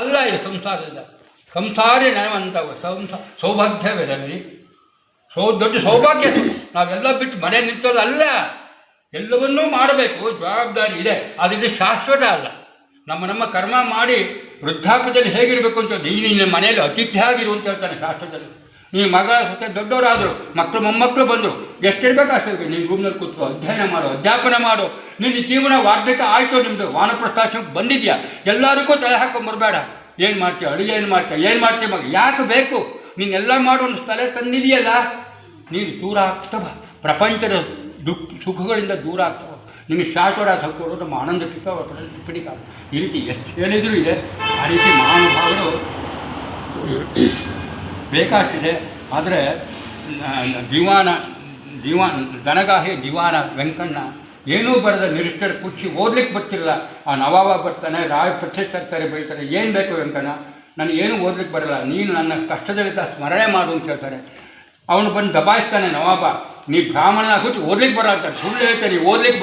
ಅಲ್ಲ ಇದು ಸಂಸಾರದಿಂದ ಸಂಸಾರಿ ನಯವಂತ ಸೌಭಾಗ್ಯವಿರಲಿ ದೊಡ್ಡ ಸೌಭಾಗ್ಯ. ನಾವೆಲ್ಲ ಬಿಟ್ಟು ಮನೆ ನಿಂತದ್ದು ಅಲ್ಲ, ಎಲ್ಲವನ್ನೂ ಮಾಡಬೇಕು, ಜವಾಬ್ದಾರಿ ಇದೆ. ಅದರಿಂದ ಶಾಶ್ವತ ಅಲ್ಲ. ನಮ್ಮ ಕರ್ಮ ಮಾಡಿ ವೃದ್ಧಾಪ್ಯದಲ್ಲಿ ಹೇಗಿರಬೇಕು ಅಂತ ನೀನು ಮನೆಯಲ್ಲಿ ಅತಿಥಿ ಆಗಿರು ಅಂತ ಹೇಳ್ತಾನೆ ಶಾಸ್ತ್ರದಲ್ಲಿ. ನೀನು ಮಗ ಸತ್ತ ದೊಡ್ಡವರಾದರು, ಮಕ್ಕಳು ಮೊಮ್ಮಕ್ಕಳು ಬಂದರು, ಎಷ್ಟಿರ್ಬೇಕು ಅಷ್ಟು ನೀನು ರೂಮ್ನಲ್ಲಿ ಕೂತ್ಕೋ, ಅಧ್ಯಯನ ಮಾಡು, ಅಧ್ಯಾಪನ ಮಾಡು. ನಿನ್ನ ಜೀವನ ವಾರ್ಧಕ್ಯ ಆಯಿತು, ನಿಮ್ಮದು ವಾನಪ್ರಸ್ಥಾಶ್ರಮಕ್ಕೆ ಬಂದಿದೆಯಾ, ಎಲ್ಲರಿಗೂ ತಲೆ ಹಾಕೊಂಬರ್ಬೇಡ. ಏನು ಮಾಡ್ತೀಯ, ಅಡುಗೆ ಏನು ಮಾಡ್ತೀಯ ಮಗ, ಯಾಕೆ ಬೇಕು? ನೀನೆಲ್ಲ ಮಾಡೋ ಒಂದು ಸ್ಥಳ ತಂದಿದೆಯಲ್ಲ, ನೀನು ದೂರ ಆಗ್ತವ, ಪ್ರಪಂಚದ ಸುಖಗಳಿಂದ ದೂರ ಆಗ್ತವ. ನಿಮಗೆ ಶಾಶ್ವತ ಹಕ್ಕೋರು ನಮ್ಮ ಆನಂದ ಪಿಡಿಕ. ಈ ರೀತಿ ಎಷ್ಟು ಹೇಳಿದರೂ ಇದೆ. ಆ ರೀತಿ ಮಹಾನುಭಾವರು ಬೇಕಾಗ್ತಿದೆ. ಆದರೆ ದನಗಾಹಿ ದಿವಾನ ವೆಂಕಣ್ಣ ಏನೂ ಬರದ ನಿರಿಷ್ಟರ ಕುಚ್ಚಿ ಓದ್ಲಿಕ್ಕೆ ಬರ್ತಿರಲ್ಲ. ಆ ನವಾಬ ಬರ್ತಾನೆ, ರಾಯ ಪ್ರತ್ಯಕ್ಷ ಬೈತಾರೆ, ಏನು ಬೇಕು ವೆಂಕಣ್ಣ, ನನಗೇನು ಓದ್ಲಿಕ್ಕೆ ಬರಲ್ಲ, ನೀನು ನನ್ನ ಕಷ್ಟದಲ್ಲಿದ್ದ ಸ್ಮರಣೆ ಮಾಡು ಅಂತ ಹೇಳ್ತಾರೆ. ಅವನು ಬಂದು ದಬಾಯಿಸ್ತಾನೆ ನವಾಬ, ನೀ ಬ್ರಾಹ್ಮಣ ಕೂತು ಓದ್ಲಿಕ್ಕೆ ಬರ ಅಂತಾರೆ. ಸುಳ್ಳು ಹೇಳ್ತಾರೆ, ಓದ್ಲಿಕ್ಕೆ